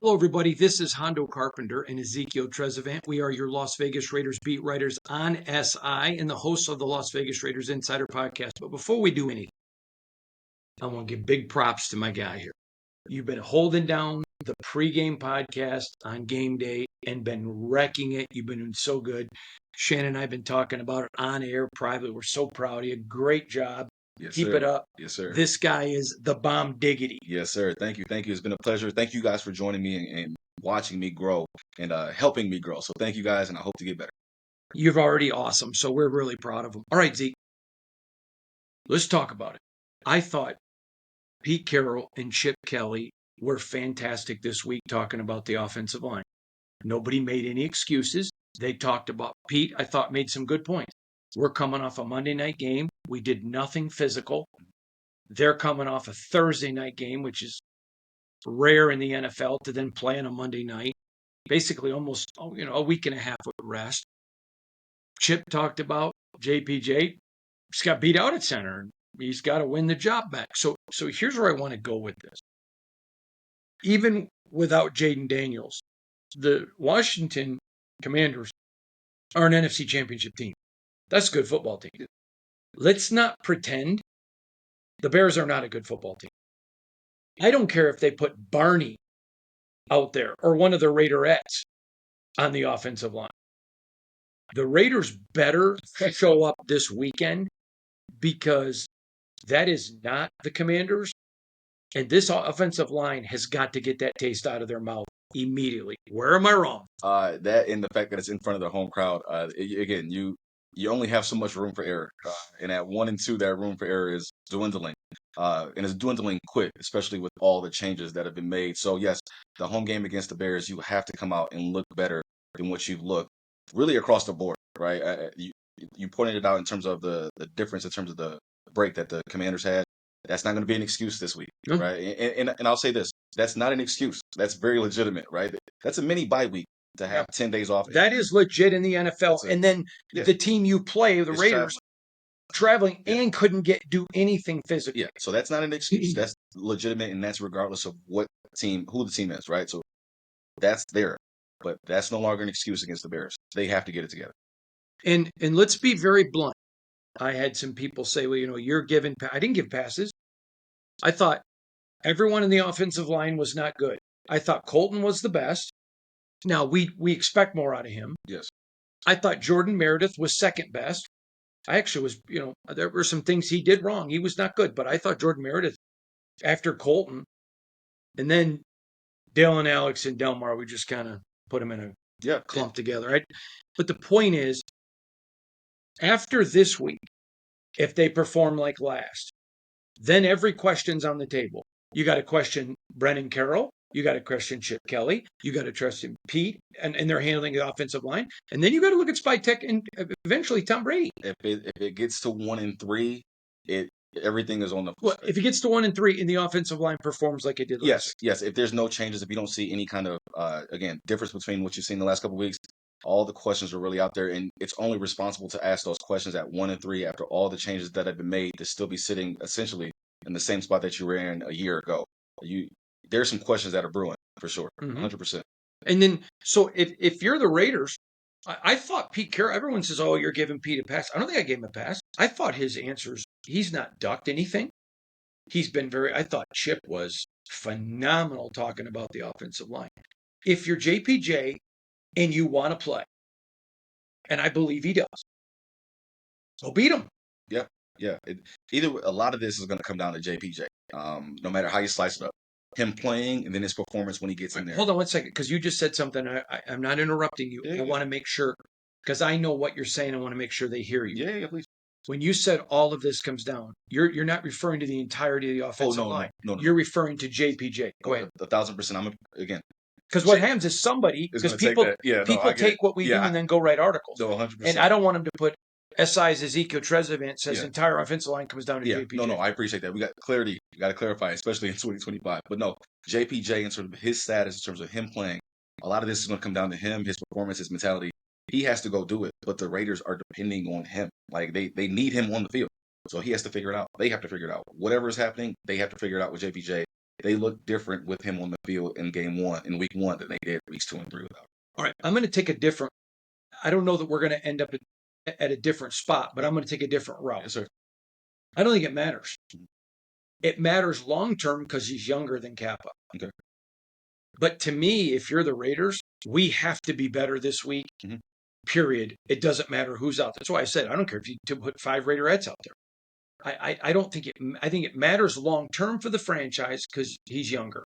Hello, everybody. This is Hondo Carpenter and Ezekiel Trezevant. We are your Las Vegas Raiders beat writers on SI and the hosts of the Las Vegas Raiders Insider Podcast. But before we do anything, I want to give big props to my guy here. You've been holding down the pregame podcast on game day and been wrecking it. You've been doing so good. Shannon and I have been talking about it on air, privately. We're so proud of you. Great job. Yes, Keep sir. it up. Yes, sir. This guy is the bomb diggity. Yes, sir. Thank you. Thank you. It's been a pleasure. Thank you guys for joining me and watching me grow and helping me grow. So thank you guys, and I hope to get better. You're already awesome, so we're really proud of him. All right, Zeke, let's talk about it. I thought Pete Carroll and Chip Kelly were fantastic this week talking about the offensive line. Nobody made any excuses. They talked about Pete, I thought, made some good points. We're coming off a Monday night game. We did nothing physical. They're coming off a Thursday night game, which is rare in the NFL to then play on a Monday night. Basically almost a week and a half of rest. Chip talked about JPJ. He's got beat out at center. He's got to win the job back. So here's where I want to go with this. Even without Jaden Daniels, the Washington Commanders are an NFC Championship team. That's a good football team. Let's not pretend the Bears are not a good football team. I don't care if they put Barney out there or one of the Raiderettes on the offensive line. The Raiders better show up this weekend because that is not the Commanders. And this offensive line has got to get that taste out of their mouth immediately. Where am I wrong? That and the fact that it's in front of the home crowd. Again, you only have so much room for error, and at 1-2, that room for error is dwindling, and it's dwindling quick, especially with all the changes that have been made. So yes, the home game against the Bears, you have to come out and look better than what you've looked, really across the board, right? You pointed it out in terms of the difference in terms of the break that the Commanders had. That's not going to be an excuse this week, right? And I'll say this: that's not an excuse. That's very legitimate, right? That's a mini bye week to have 10 days off. That is legit in the NFL. And then the team you play, the Raiders, traveling and couldn't do anything physically. Yeah, so that's not an excuse. That's legitimate, and that's regardless of who the team is, right? So that's there, but that's no longer an excuse against the Bears. They have to get it together. And let's be very blunt. I had some people say, well, you're giving. I didn't give passes. I thought everyone in the offensive line was not good. I thought Colton was the best. Now, we expect more out of him. Yes. I thought Jordan Meredith was second best. I actually was, there were some things he did wrong. He was not good, but I thought Jordan Meredith, after Colton, and then Dalen, Alex, and Delmar, we just kind of put them in a clump together, right? But the point is, after this week, if they perform like last, then every question's on the table. You got to question Brennan Carroll. You got to question Chip Kelly. You got to trust him, Pete, and they're handling the offensive line. And then you got to look at Spytek and eventually Tom Brady. If it gets to 1-3, everything is on the. Well, if it gets to 1-3 and the offensive line performs like it did last week. Yes. If there's no changes, if you don't see any kind of difference between what you've seen the last couple of weeks, all the questions are really out there, and it's only responsible to ask those questions at 1-3 after all the changes that have been made to still be sitting essentially in the same spot that you were in a year ago. There's some questions that are brewing for sure, 100%. And then, so if you're the Raiders, I thought Pete Carroll, everyone says, oh, you're giving Pete a pass. I don't think I gave him a pass. I thought his answers, he's not ducked anything. He's been I thought Chip was phenomenal talking about the offensive line. If you're JPJ and you want to play, and I believe he does, so beat him. Yeah. Either a lot of this is going to come down to JPJ, no matter how you slice it up. Him playing and then his performance when he gets in there. Hold on 1 second, because you just said something. I'm not interrupting you. I want to make sure, because I know what you're saying. I want to make sure they hear you. Yeah, please. When you said all of this comes down, you're not referring to the entirety of the offensive line. No. You're referring to JPJ. Go ahead. 1,000%. Because what happens is somebody, because people take what we do and then go write articles. No, 100%. And I don't want them to put SI's Ezekiel Trezevant says entire offensive line comes down to JPJ. No, I appreciate that. We got clarity. We got to clarify, especially in 2025. But no, JPJ, in terms of his status, in terms of him playing, a lot of this is going to come down to him, his performance, his mentality. He has to go do it, but the Raiders are depending on him. Like, they need him on the field. So he has to figure it out. They have to figure it out. Whatever is happening, they have to figure it out with JPJ. they look different with him on the field in in week 1 than they did weeks 2 and 3 without him. All right, I'm going to take a different. I don't know that we're going to end up at a different spot, but I'm going to take a different route. Yes, sir. I don't think it matters. It matters long term because he's younger than Kappa. Okay. But to me, if you're the Raiders, we have to be better this week. Mm-hmm. Period. It doesn't matter who's out there. That's why I said I don't care if you put 5 Raiderettes out there. I don't think it. I think it matters long term for the franchise because he's younger.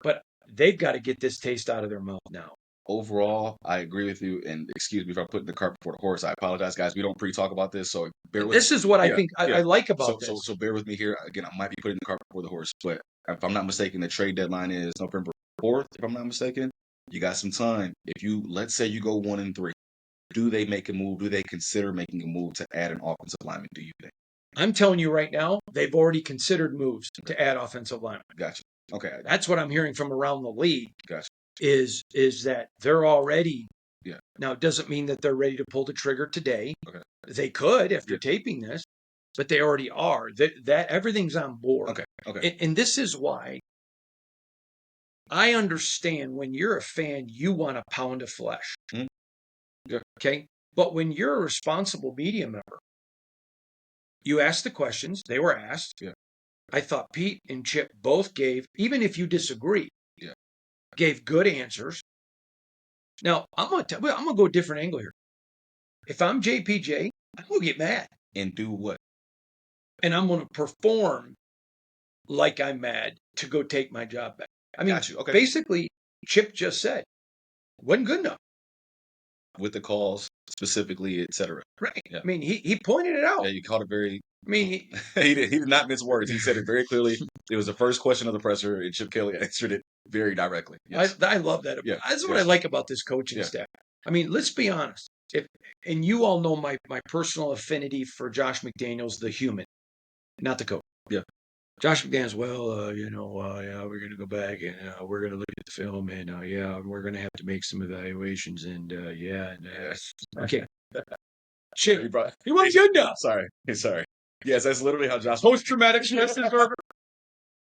But they've got to get this taste out of their mouth now. Overall, I agree with you, and excuse me if I'm putting the cart before the horse. I apologize, guys. We don't pre-talk about this, so bear with This is what I think I like about this. So bear with me here. Again, I might be putting the cart before the horse, but if I'm not mistaken, the trade deadline is November 4th, if I'm not mistaken. You got some time. Let's say you go 1 and 3, do they make a move? Do they consider making a move to add an offensive lineman, do you think? I'm telling you right now, they've already considered moves to add offensive linemen. Gotcha. Okay. That's what I'm hearing from around the league. Gotcha. Is that they're already. Yeah. Now, it doesn't mean that they're ready to pull the trigger today. Okay. They could after taping this, but they already are. That everything's on board. Okay. Okay. And this is why I understand when you're a fan, you want a pound of flesh. Mm-hmm. Yeah. Okay. But when you're a responsible media member, you ask the questions. They were asked. Yeah. I thought Pete and Chip both gave, even if you disagree, gave good answers. Now, I'm going to go a different angle here. If I'm JPJ, I'm going to get mad. And do what? And I'm going to perform like I'm mad to go take my job back. I mean, basically, Chip just said, wasn't good enough. With the calls, specifically, et cetera. Right. Yeah. I mean, he pointed it out. Yeah, you caught it very... I mean, he did not mince words. He said it very clearly. It was the first question of the presser, and Chip Kelly answered it very directly. Yes. I love that. Yeah. That's what I like about this coaching staff. I mean, let's be honest. And you all know my personal affinity for Josh McDaniels, the human, not the coach. Yeah. Josh McDaniels, we're going to go back and we're going to look at the film and we're going to have to make some evaluations and okay. Shit, he wasn't good enough. Sorry. Yes, that's literally how Josh. Post-traumatic stress disorder.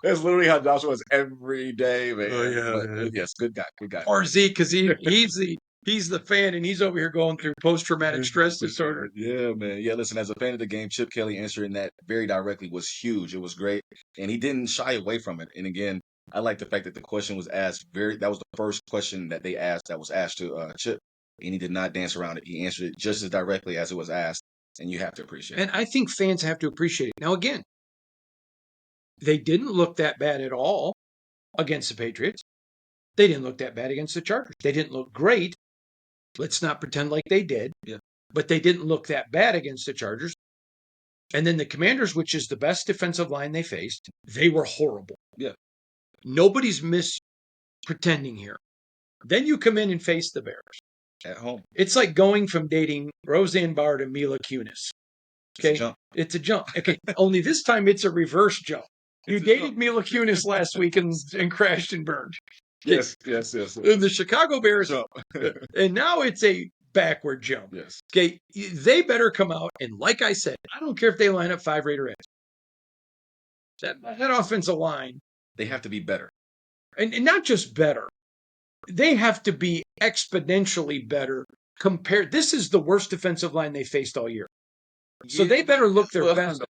That's literally how Josh was every day, man. Oh yeah. But, yes, good guy. Or Zeke, because he's the fan and he's over here going through post-traumatic stress disorder. Yeah, man. Yeah, listen, as a fan of the game, Chip Kelly answering that very directly was huge. It was great, and he didn't shy away from it. And again, I like the fact that the question was asked that was the first question that they asked that was asked to Chip, and he did not dance around it. He answered it just as directly as it was asked. And you have to appreciate it. And I think fans have to appreciate it. Now, again, they didn't look that bad at all against the Patriots. They didn't look that bad against the Chargers. They didn't look great. Let's not pretend like they did. Yeah. But they didn't look that bad against the Chargers. And then the Commanders, which is the best defensive line they faced, they were horrible. Yeah. Nobody's pretending here. Then you come in and face the Bears. At home. It's like going from dating Roseanne Barr to Mila Kunis. Okay? It's a jump. Okay. Only this time it's a reverse jump. You dated Mila Kunis last week and crashed and burned. Yes. And the Chicago Bears jump. And now it's a backward jump. Yes. Okay. They better come out. And like I said, I don't care if they line up 5 Raiderettes. That offensive line. They have to be better. And not just better. They have to be exponentially better compared. This is the worst defensive line they faced all year. So they better look their best.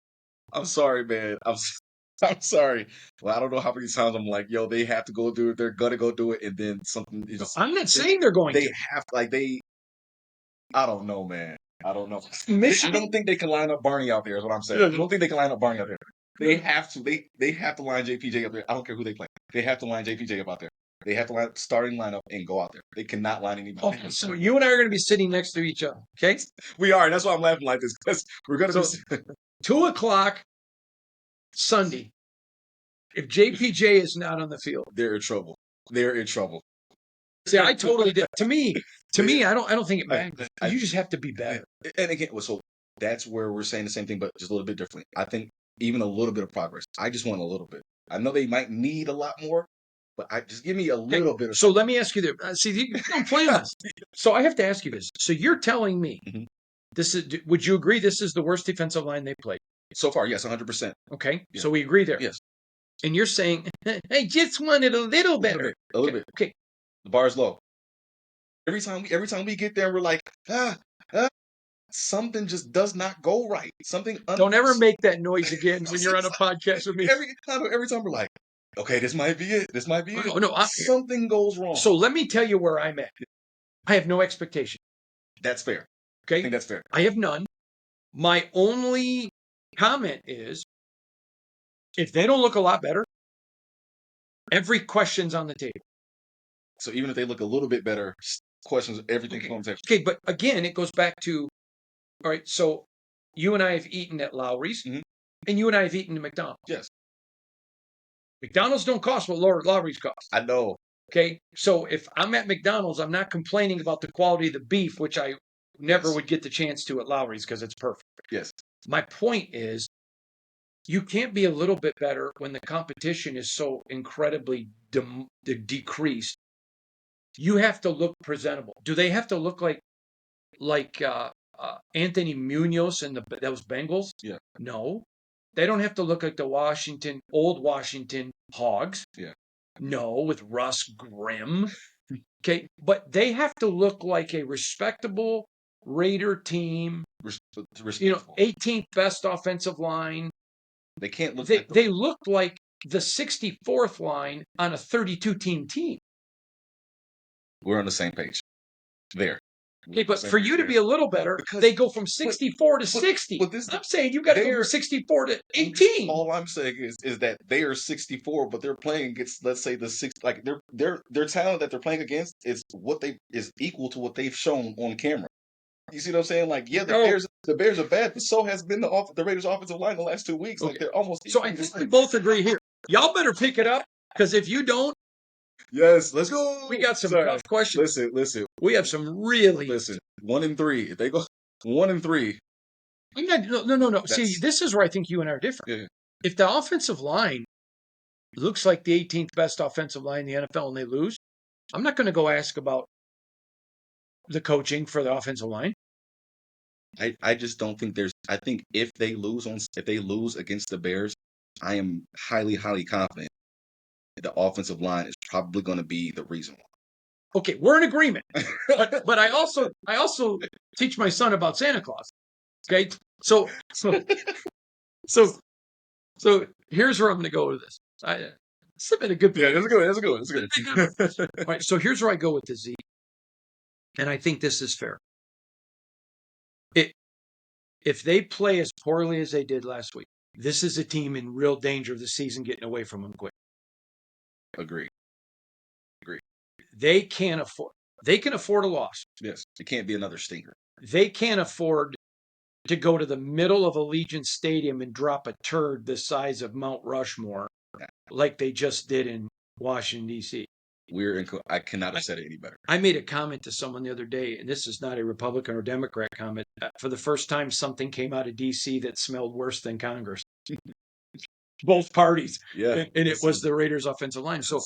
I'm sorry, man. I'm sorry. Well, I don't know how many times I'm like, yo, they have to go do it. They're going to go do it. And then something. I'm not saying they're going to. They have, I don't know, man. I don't know. I don't think they can line up Barney out there is what I'm saying. I don't think they can line up Barney out there. They have to. They have to line JPJ up there. I don't care who they play. They have to line JPJ up out there. They have to line starting lineup and go out there. They cannot line anybody. Oh, so you and I are going to be sitting next to each other, okay? We are. And that's why I'm laughing like this because we're going to be 2:00 Sunday. If JPJ is not on the field, they're in trouble. See, I totally did. To me, I don't think it matters. You just have to be better. And again, so that's where we're saying the same thing, but just a little bit differently. I think even a little bit of progress. I just want a little bit. I know they might need a lot more. But just give me a little bit of. So let me ask you this. See, you don't play on this. So I have to ask you this. So you're telling me this is? Would you agree this is the worst defensive line they played so far? Yes, 100%. Okay, yeah. So we agree there. Yes. And you're saying, I just wanted a little better. A little bit. Okay. The bar is low. Every time we get there, we're like, something just does not go right. Don't ever make that noise again when you're on a podcast with me. Every time we're like, okay, this might be it. This might be it. No, something goes wrong. So let me tell you where I'm at. I have no expectation. That's fair. Okay? I think that's fair. I have none. My only comment is, if they don't look a lot better, every question's on the table. So even if they look a little bit better, questions, everything's on the table. Okay, but again, it goes back to, all right, so you and I have eaten at Lowry's, and you and I have eaten at McDonald's. Yes. McDonald's don't cost what Lowry's cost. I know. Okay, so if I'm at McDonald's, I'm not complaining about the quality of the beef, which I never would get the chance to at Lowry's because it's perfect. Yes. My point is, you can't be a little bit better when the competition is so incredibly decreased. You have to look presentable. Do they have to look like Anthony Munoz and those Bengals? Yeah. No. They don't have to look like the old Washington Hogs. Yeah. No, with Russ Grimm. Okay, but they have to look like a respectable Raider team. Respectful. 18th best offensive line. They can't look. They look like the 64th line on a 32-team team. We're on the same page. There. Okay, but for you to be a little better, they go from 64 to 60. I'm saying you got to go from 64 to 18. All I'm saying is that they are 64, but they're playing against, let's say, the six. Like their talent that they're playing against is equal to what they've shown on camera. You see what I'm saying? Like, yeah, the Bears are bad, but so has been the Raiders' offensive line the last 2 weeks. Okay. Like they're almost. So I think we both agree here. Y'all better pick it up, because if you don't, yes, let's go. We got some tough questions. Listen. We have some really 1-3. If they go 1-3. No. See, this is where I think you and I are different. Yeah. If the offensive line looks like the 18th best offensive line in the NFL and they lose, I'm not going to go ask about the coaching for the offensive line. I just don't think I think if they lose against the Bears, I am highly, highly confident the offensive line is probably going to be the reason why. Okay, we're in agreement. but I also teach my son about Santa Claus. Okay, so here's where I'm going to go with this. It's been a good point. Yeah, that's a good one. All right, so here's where I go with this, Zeke, and I think this is fair. If they play as poorly as they did last week, this is a team in real danger of the season getting away from them quick. Agree. They can afford a loss. Yes, it can't be another stinker. They can't afford to go to the middle of Allegiant Stadium and drop a turd the size of Mount Rushmore like they just did in Washington, D.C. I cannot have said it any better. I made a comment to someone the other day, and this is not a Republican or Democrat comment. For the first time, something came out of D.C. that smelled worse than Congress. Both parties. Yeah. And it was the Raiders' offensive line. So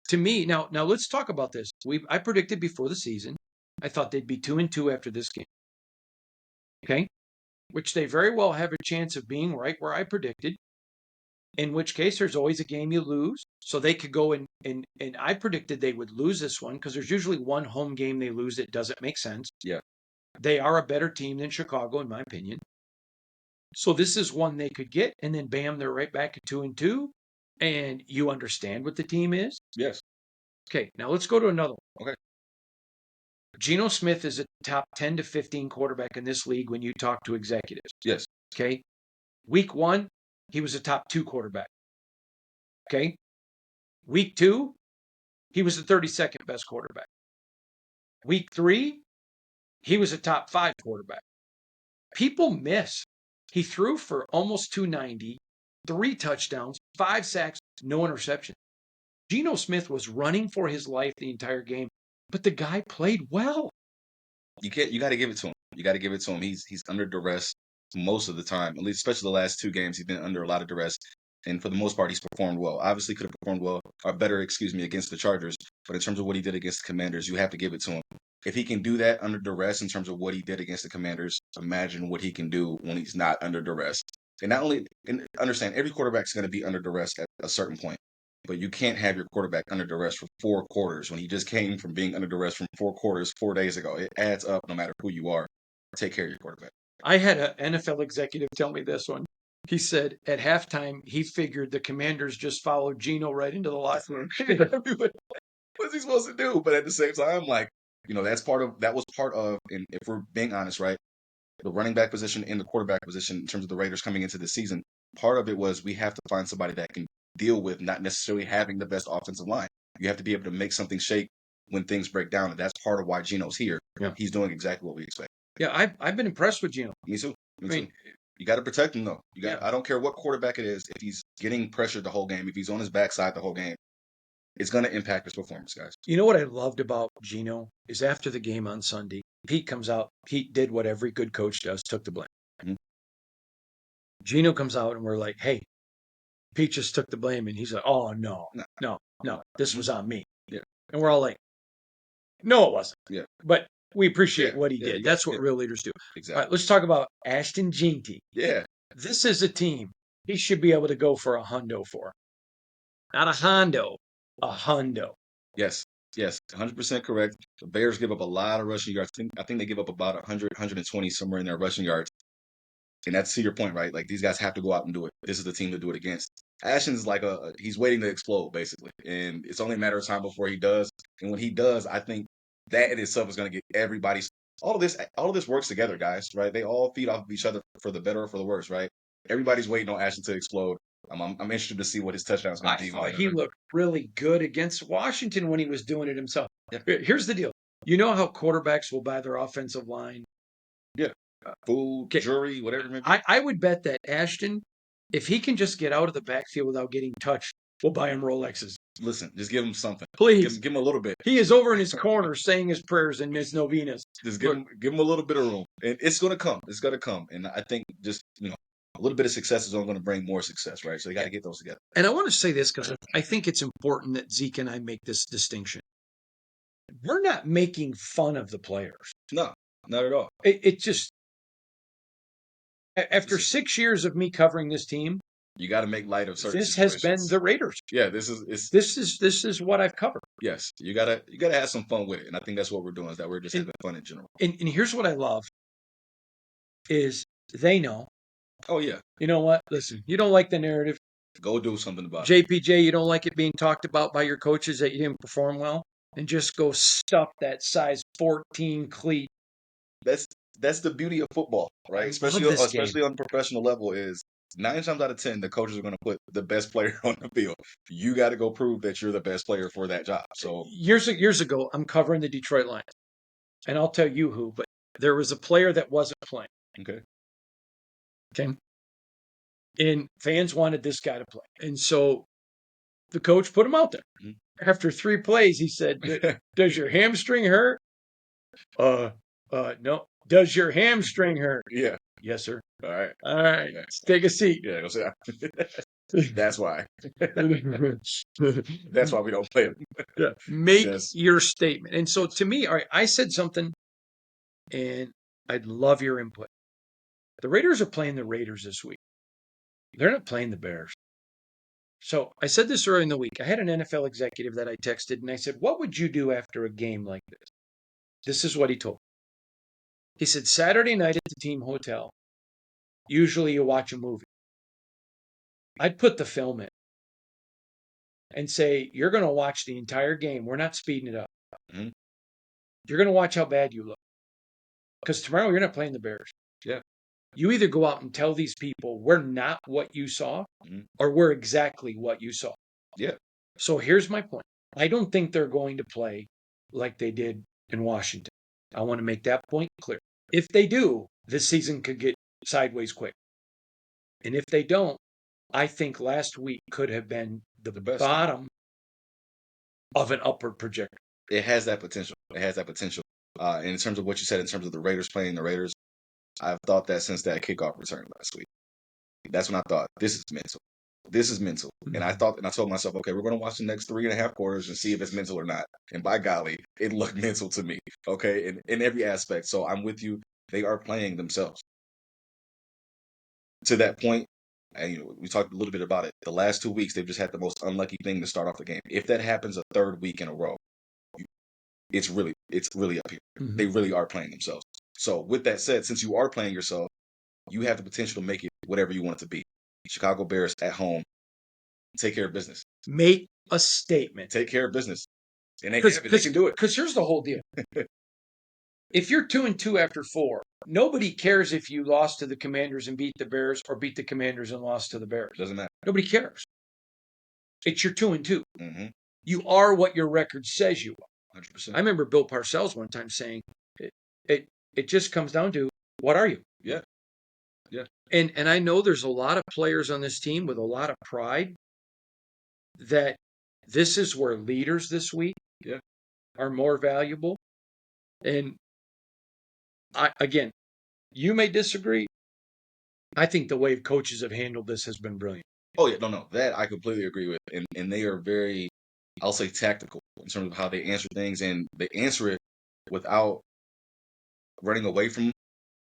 to me, now let's talk about this. I predicted before the season, I thought they'd be 2-2 after this game. Okay? Which they very well have a chance of being right where I predicted. In which case, there's always a game you lose. So they could go and I predicted they would lose this one because there's usually one home game they lose that doesn't make sense. Yeah. They are a better team than Chicago, in my opinion. So this is one they could get, and then bam, they're right back at 2-2. And you understand what the team is? Yes. Okay, now let's go to another one. Okay. Geno Smith is a top 10 to 15 quarterback in this league when you talk to executives. Yes. Okay. Week 1, he was a top 2 quarterback. Okay. Week 2, he was the 32nd best quarterback. Week 3, he was a top 5 quarterback. People miss. He threw for almost 290, 3 touchdowns, 5 sacks, no interception. Geno Smith was running for his life the entire game, but the guy played well. You got to give it to him. You got to give it to him. He's under duress most of the time, at least especially the last 2 games. He's been under a lot of duress, and for the most part, he's performed well. Obviously, could have performed well or better, against the Chargers. But in terms of what he did against the Commanders, you have to give it to him. If he can do that under duress in terms of what he did against the Commanders, imagine what he can do when he's not under duress And not only, and understand, every quarterback's going to be under duress at a certain point, but you can't have your quarterback under duress for 4 quarters when he just came from being under duress from 4 quarters 4 days ago. It adds up no matter who you are. Take care of your quarterback. I had an NFL executive tell me this one. He said at halftime he figured the Commanders just followed Geno right into the locker room. What's he supposed to do? But at the same time, like, that was part of, and if we're being honest, right, the running back position and the quarterback position in terms of the Raiders coming into the season, part of it was we have to find somebody that can deal with not necessarily having the best offensive line. You have to be able to make something shake when things break down, and that's part of why Geno's here. Yeah. He's doing exactly what we expect. Yeah, I've been impressed with Geno. Me too. I mean, you got to protect him though. I don't care what quarterback it is. If he's getting pressured the whole game, if he's on his backside the whole game, it's going to impact his performance, guys. You know what I loved about Geno is after the game on Sunday, Pete comes out. Pete did what every good coach does, took the blame. Mhm. Geno comes out and we're like, hey, Pete just took the blame. And he's like, oh, no, this was on me. Yeah. And we're all like, no, it wasn't. Yeah. But we appreciate what he did. That's what real leaders do. Exactly. All right, let's talk about Ashton Jeanty. Yeah. This is a team he should be able to go for a hundo for. Not a hondo, a hundo. Yes, 100% correct. The Bears give up a lot of rushing yards. I think they give up about 100, 120 somewhere in their rushing yards. And that's to your point, right? Like these guys have to go out and do it. This is the team to do it against. Ashton's like he's waiting to explode basically, and it's only a matter of time before he does. And when he does, I think that in itself is going to get everybody's. All of this works together, guys. Right? They all feed off of each other for the better or for the worse, right? Everybody's waiting on Ashton to explode. I'm interested to see what his touchdown is going to be. I thought he looked really good against Washington when he was doing it himself. Yeah. Here's the deal. You know how quarterbacks will buy their offensive line? Yeah. Food, jewelry, whatever it may be. I would bet that Ashton, if he can just get out of the backfield without getting touched, we'll buy him Rolexes. Listen, just give him something. Please. Give him a little bit. He is over in his corner saying his prayers and his novenas. Just give him a little bit of room. And it's going to come. It's going to come. And I think just, a little bit of success is only going to bring more success, right? So you got to get those together. And I want to say this because I think it's important that Zeke and I make this distinction. We're not making fun of the players. No, not at all. It just, after 6 years of me covering this team, you got to make light of certain. This has been the Raiders. Yeah, this is what I've covered. Yes, you gotta have some fun with it, and I think that's what we're doing. Is that we're just having fun in general. And here's what I love: is they know. Oh yeah. You know what? Listen, you don't like the narrative. Go do something about it. JPJ, you don't like it being talked about by your coaches that you didn't perform well, and just go stuff that size 14 cleat. That's the beauty of football, right? Especially on the professional level is 9 times out of 10, the coaches are going to put the best player on the field. You got to go prove that you're the best player for that job. So years ago, I'm covering the Detroit Lions, and I'll tell you who, but there was a player that wasn't playing. Okay. And fans wanted this guy to play, and so the coach put him out there. Mm-hmm. After 3 plays, he said, "Does your hamstring hurt?" No. Does your hamstring hurt? Yeah. Yes, sir. All right. Yeah. Take a seat. Yeah, go sit down. That's why. That's why we don't play them. Yeah. Make your statement. And so to me, all right, I said something, and I'd love your input. The Raiders are playing the Raiders this week. They're not playing the Bears. So I said this early in the week. I had an NFL executive that I texted, and I said, what would you do after a game like this? This is what he told me. He said, Saturday night at the team hotel, usually you watch a movie. I'd put the film in and say, you're going to watch the entire game. We're not speeding it up. Mm-hmm. You're going to watch how bad you look. Because tomorrow you're not playing the Bears. Yeah. You either go out and tell these people we're not what you saw, or we're exactly what you saw. Yeah. So here's my point. I don't think they're going to play like they did in Washington. I want to make that point clear. If they do, this season could get sideways quick. And if they don't, I think last week could have been the bottom of an upward trajectory. It has that potential. And in terms of what you said, in terms of the Raiders playing the Raiders, I've thought that since that kickoff return last week. That's when I thought, this is mental. And I told myself, okay, we're going to watch the next 3.5 quarters and see if it's mental or not. And by golly, it looked mental to me, okay, in every aspect. So I'm with you. They are playing themselves. to that point, and we talked a little bit about it. The last 2 weeks, they've just had the most unlucky thing to start off the game. If that happens a third week in a row, it's really up here. Mhm. They really are playing themselves. So with that said, since you are playing yourself, you have the potential to make it whatever you want it to be. Chicago Bears at home, take care of business. Make a statement. Take care of business. And they can do it. Because here's the whole deal. If you're 2-2 after 4, nobody cares if you lost to the Commanders and beat the Bears or beat the Commanders and lost to the Bears. Doesn't matter. Nobody cares. It's your 2-2. Mm-hmm. You are what your record says you are. 100%. I remember Bill Parcells one time saying, it just comes down to, what are you? Yeah. Yeah. And I know there's a lot of players on this team with a lot of pride that this is where leaders this week are more valuable. And again, you may disagree. I think the way coaches have handled this has been brilliant. Oh, yeah. No. That I completely agree with. And they are very, I'll say, tactical in terms of how they answer things. And they answer it without running away from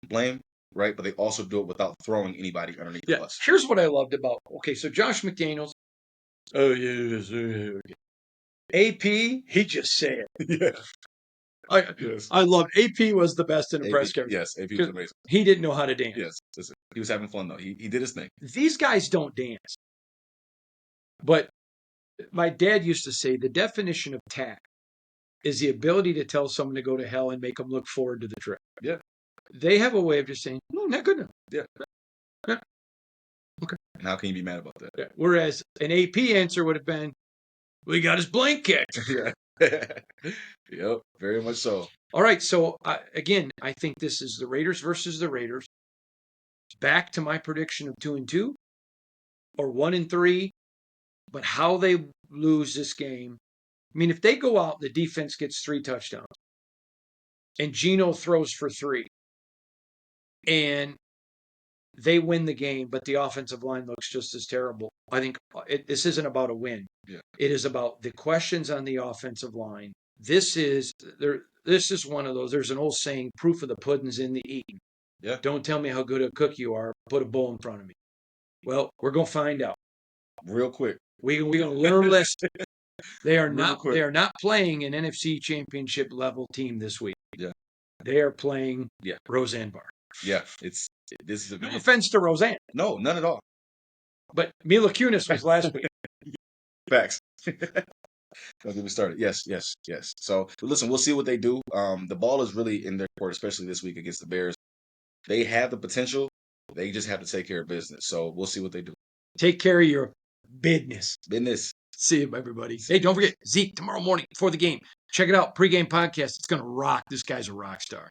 blame, right? But they also do it without throwing anybody underneath the bus. Here's what I loved about, so Josh McDaniels, AP, he just said it. Yeah. I love AP was the best in the press conference. Yes, AP was amazing. He didn't know how to dance. Yes, listen, he was having fun though. He did his thing. These guys don't dance. But my dad used to say the definition of tact is the ability to tell someone to go to hell and make them look forward to the trip. Yeah. They have a way of just saying, no, not good enough. Yeah. Okay. And how can you be mad about that? Yeah. Whereas an AP answer would have been, well, he got his blank kicked. Yeah. Yep, very much so. All right, so again, I think this is the Raiders versus the Raiders. Back to my prediction of 2-2 or 1-3, but how they lose this game. I mean, if they go out, the defense gets 3 touchdowns, and Geno throws for 3, and they win the game, but the offensive line looks just as terrible. I think this isn't about a win. Yeah. It is about the questions on the offensive line. This is one of those. There's an old saying: "Proof of the pudding's in the eating." Yeah. Don't tell me how good a cook you are. Put a bowl in front of me. Well, we're gonna find out real quick. We're gonna learn lessons. They are not playing an NFC Championship level team this week. Yeah. They are playing Roseanne Barr. Yeah, this is no offense to Roseanne. No, none at all. But Mila Kunis was last week. Facts. Don't get me started. Yes. So listen, we'll see what they do. The ball is really in their court, especially this week against the Bears. They have the potential. They just have to take care of business. So we'll see what they do. Take care of your business. See you, everybody. Hey, don't forget, Zeke, tomorrow morning before the game. Check it out. Pre-game podcast. It's going to rock. This guy's a rock star.